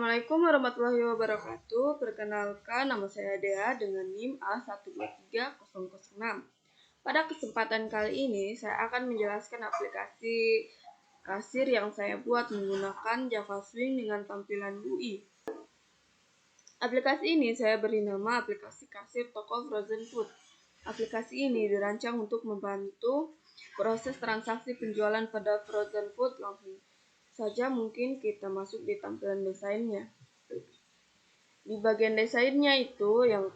Assalamualaikum warahmatullahi wabarakatuh. Perkenalkan, nama saya Dea dengan NIM A123006. Pada kesempatan kali ini, saya akan menjelaskan aplikasi kasir yang saya buat menggunakan Java Swing dengan tampilan UI. Aplikasi ini saya beri nama aplikasi kasir toko frozen food. Aplikasi ini dirancang untuk membantu proses transaksi penjualan pada frozen food langsung saja. Mungkin kita masuk di tampilan desainnya. Di bagian desainnya itu yang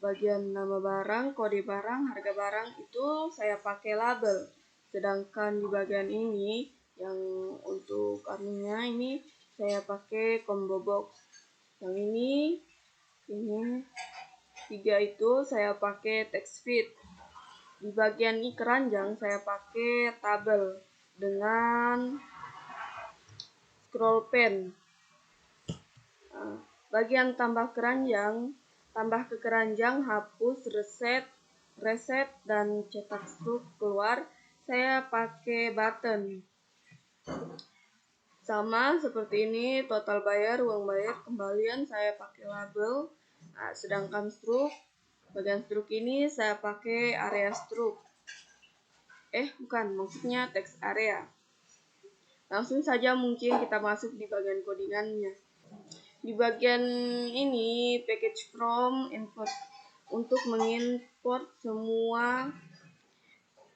bagian nama barang, kode barang, harga barang itu saya pakai label. Sedangkan di bagian ini yang untuk anunya ini saya pakai combo box. Yang ini 3 itu saya pakai text feed. Di bagian keranjang saya pakai tabel dengan scroll pen. Bagian tambah ke keranjang, hapus, reset, dan cetak struk keluar, saya pakai button. Sama seperti ini, total bayar, uang bayar, kembalian saya pakai label. Sedangkan bagian struk ini saya pakai area struk. Maksudnya text area. Langsung saja mungkin kita masuk di bagian codingannya. Di bagian ini package from import untuk mengimport semua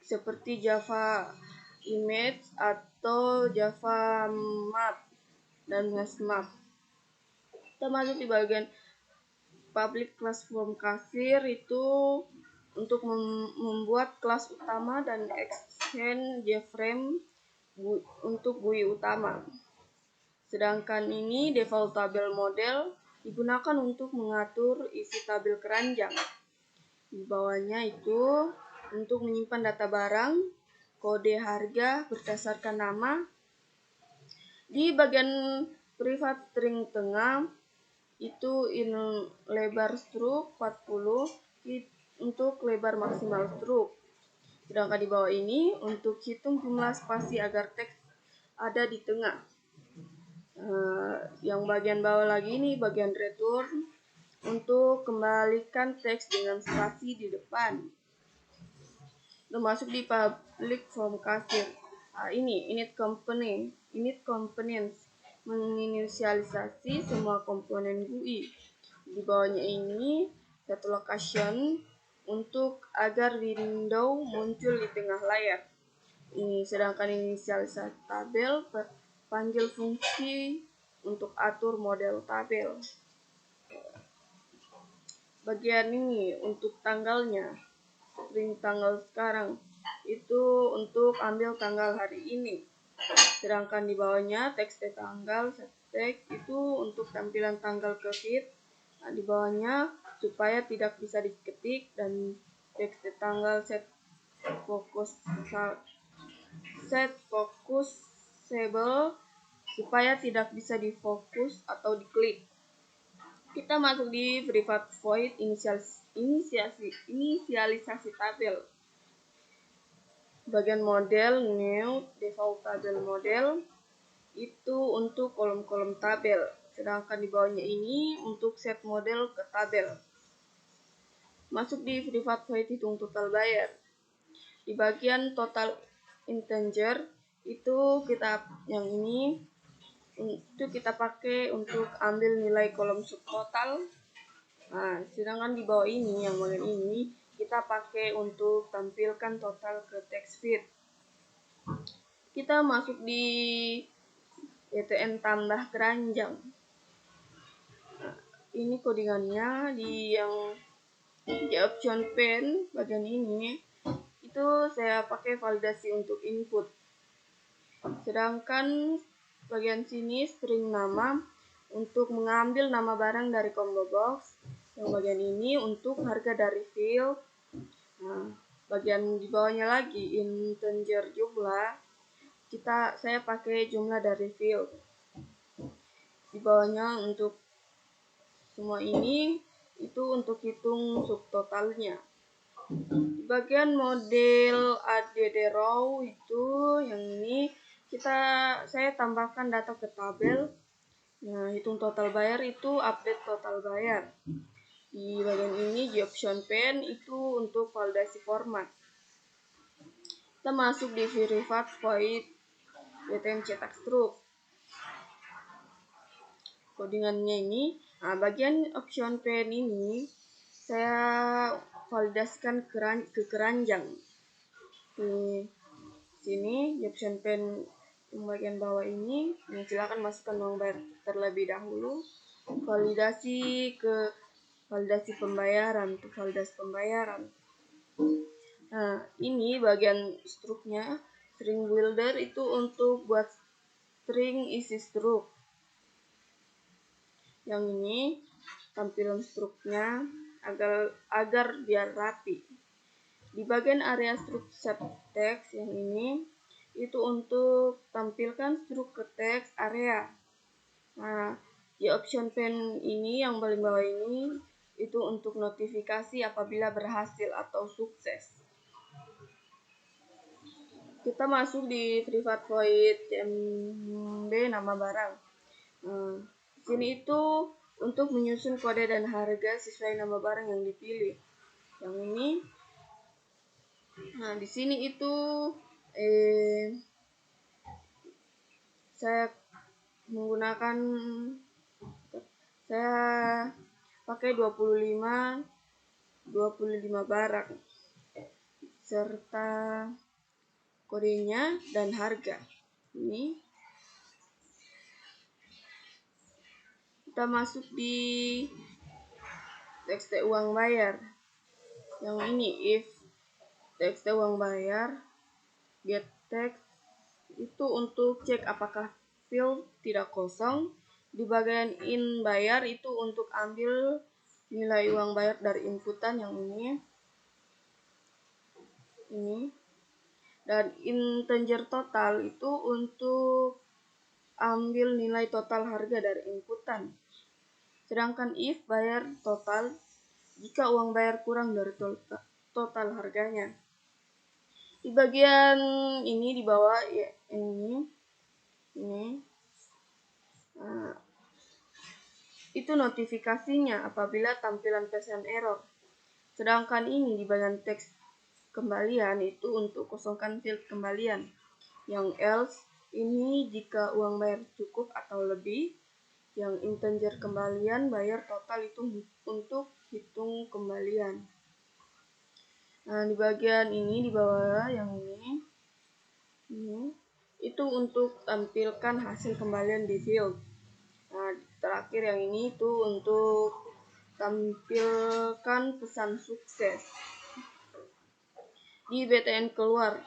seperti Java image atau Java map dan mesh map. Kita masuk di bagian public class from kasir itu untuk membuat kelas utama dan extend JFrame untuk GUI utama. Sedangkan ini default tabel model digunakan untuk mengatur isi tabel keranjang. Di bawahnya itu untuk menyimpan data barang, kode harga berdasarkan nama. Di bagian private string tengah itu lebar struk 40 untuk lebar maksimal struk. Sedangkan di bawah ini untuk hitung jumlah spasi agar teks ada di tengah. Yang bagian bawah lagi ini bagian return untuk kembalikan teks dengan spasi di depan. Termasuk di public from kasir. Ini init components menginisialisasi semua komponen GUI. Di bawahnya ini satu location untuk agar window muncul di tengah layar. Sedangkan inisialisasi tabel panggil fungsi untuk atur model tabel. Bagian ini untuk tanggalnya, string tanggal sekarang itu untuk ambil tanggal hari ini. Sedangkan di bawahnya teks tanggal set itu untuk tampilan tanggal ke feed. Di bawahnya supaya tidak bisa diketik, dan teks tanggal set focusable supaya tidak bisa difokus atau diklik. Kita masuk di private void inisialisasi tabel. Bagian model new default tabel model itu untuk kolom-kolom tabel. Sedangkan di bawahnya ini untuk set model ke tabel. Masuk di private void hitung total bayar. Di bagian total integer itu kita pakai untuk ambil nilai kolom subtotal. Sedangkan di bawah ini yang bagian ini kita pakai untuk tampilkan total ke text feed. Kita masuk di ETN tambah keranjang. Ini codingannya di option pen bagian ini itu saya pakai validasi untuk input. Sedangkan bagian sini string nama untuk mengambil nama barang dari combo box. Yang bagian ini untuk harga dari field. Bagian di bawahnya lagi integer jumlah. Saya pakai jumlah dari field. Di bawahnya untuk semua ini itu untuk hitung subtotalnya. Di bagian model add row itu yang ini saya tambahkan data ke tabel. Nah, hitung total bayar itu update total bayar. Di bagian ini di option pen itu untuk validasi format. Kita masuk di verified void BTN cetak struk. Codingannya ini, nah bagian option pen ini saya validasikan ke keranjang. Di sini di option pen yang bagian bawah ini, silakan masukkan uang bayar terlebih dahulu. Validasi pembayaran untuk validasi pembayaran. Nah, ini bagian struknya. String builder itu untuk buat string isi struk. Yang ini tampilan struknya agar biar rapi. Di bagian area struk set text yang ini itu untuk tampilkan struk ke teks area. Nah, di option pen ini yang paling bawah ini itu untuk notifikasi apabila berhasil atau sukses. Kita masuk di private void CMB nama barang. Sini itu untuk menyusun kode dan harga sesuai nama barang yang dipilih. Yang ini, nah di sini itu saya pakai 25 barang serta kodenya dan harga. Ini kita masuk di txt uang bayar. Yang ini if txt uang bayar get text itu untuk cek apakah field tidak kosong. Di bagian in bayar itu untuk ambil nilai uang bayar dari inputan yang ini. Dan integer total itu untuk ambil nilai total harga dari inputan. Sedangkan if bayar total jika uang bayar kurang dari total harganya. Di bagian ini di bawah ya ini itu notifikasinya apabila tampilan pesan error. Sedangkan ini di bagian teks kembalian itu untuk kosongkan field kembalian. Yang else ini jika uang bayar cukup atau lebih. Yang integer kembalian bayar total itu untuk hitung kembalian. Nah, di bagian ini di bawah yang ini itu untuk tampilkan hasil kembalian di field. Nah, terakhir yang ini itu untuk tampilkan pesan sukses. Di BTN keluar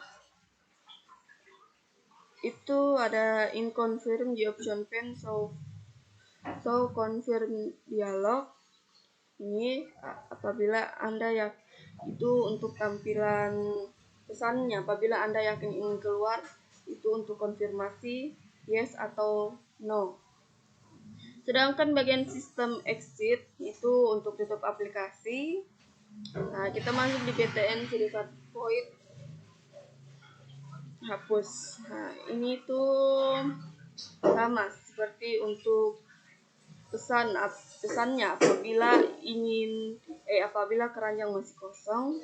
itu ada in confirm di option pen so confirm dialog. Ini apabila Anda itu untuk tampilan pesannya, apabila Anda yakin ingin keluar itu untuk konfirmasi yes atau no. Sedangkan bagian sistem exit itu untuk tutup aplikasi. Nah, kita masuk di BTN verified void hapus. Nah, ini tuh sama seperti untuk pesannya apabila keranjang masih kosong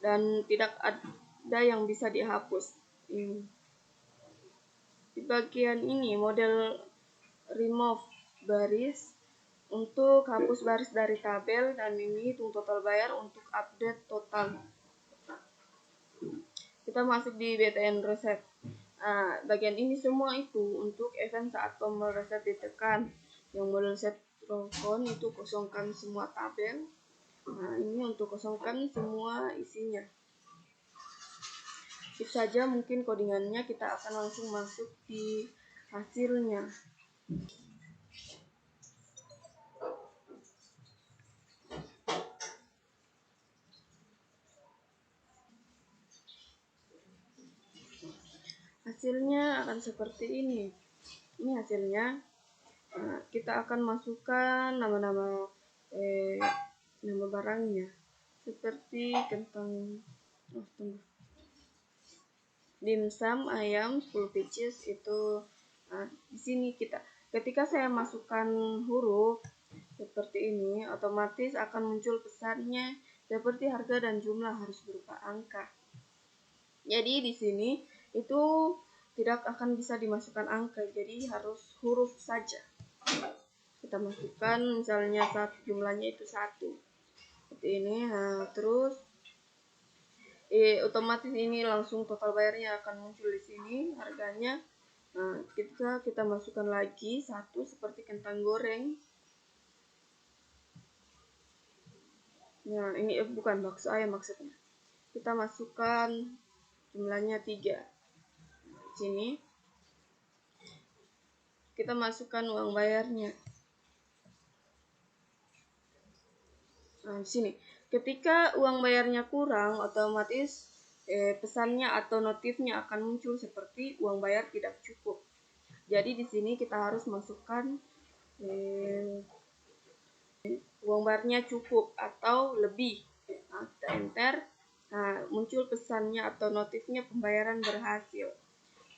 dan tidak ada yang bisa dihapus. Di bagian ini model remove baris untuk hapus baris dari tabel, dan ini hitung total bayar untuk update total. Kita masuk di BTN reset. Nah, bagian ini semua itu untuk event saat tombol reset ditekan. Yang model set phone itu kosongkan semua tabel. Nah, ini untuk kosongkan semua isinya. Itu saja mungkin codingannya, kita akan langsung masuk di hasilnya. Hasilnya akan seperti ini. Ini hasilnya. Nah, kita akan masukkan nama barangnya seperti kentang dimsum ayam 10 pieces itu Nah, di sini ketika saya masukkan huruf seperti ini, otomatis akan muncul pesannya seperti harga dan jumlah harus berupa angka. Jadi di sini itu tidak akan bisa dimasukkan angka, jadi harus huruf saja. Kita masukkan misalnya jumlahnya itu 1. Seperti ini. Nah, terus otomatis ini langsung total bayarnya akan muncul di sini harganya. Nah, kita masukkan lagi 1 seperti kentang goreng. Nah, ini bukan bakso ayam maksudnya. Kita masukkan jumlahnya 3. Sini kita masukkan uang bayarnya. Nah, di sini ketika uang bayarnya kurang, otomatis pesannya atau notifnya akan muncul seperti uang bayar tidak cukup. Jadi di sini kita harus masukkan uang bayarnya cukup atau lebih. Nah, kita enter. Nah, muncul pesannya atau notifnya pembayaran berhasil.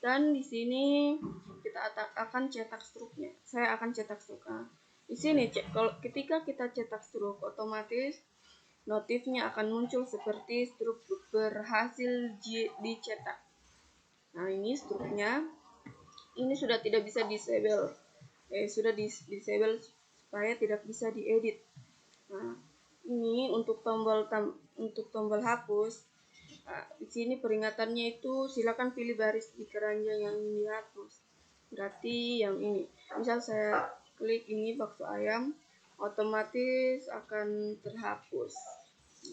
Dan di sini kita akan cetak struknya. Saya akan cetak struk. Nah, di sini ketika kita cetak struk, otomatis notifnya akan muncul seperti struk berhasil dicetak. Nah, ini struknya. Ini sudah tidak bisa disable. Sudah disable supaya tidak bisa diedit. Nah, ini untuk tombol hapus. Nah, di sini peringatannya itu silakan pilih baris di keranjang yang ingin dihapus. Berarti yang ini. Misal saya klik ini bakso ayam, otomatis akan terhapus.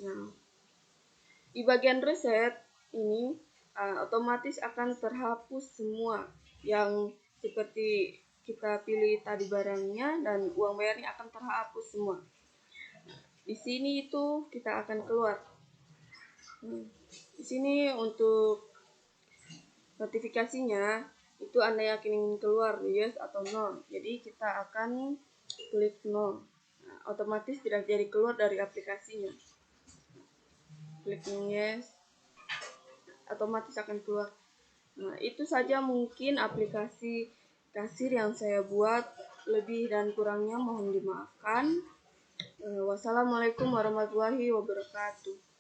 Nah, di bagian reset ini otomatis akan terhapus semua yang seperti kita pilih tadi barangnya dan uang bayarnya akan terhapus semua. Di sini itu kita akan keluar. Di sini untuk notifikasinya itu Anda yakin ingin keluar, yes atau no. Jadi kita akan klik no. Nah, otomatis tidak jadi keluar dari aplikasinya. Klik yes, otomatis akan keluar. Nah, itu saja mungkin aplikasi kasir yang saya buat. Lebih dan kurangnya mohon dimaafkan. Wassalamualaikum warahmatullahi wabarakatuh.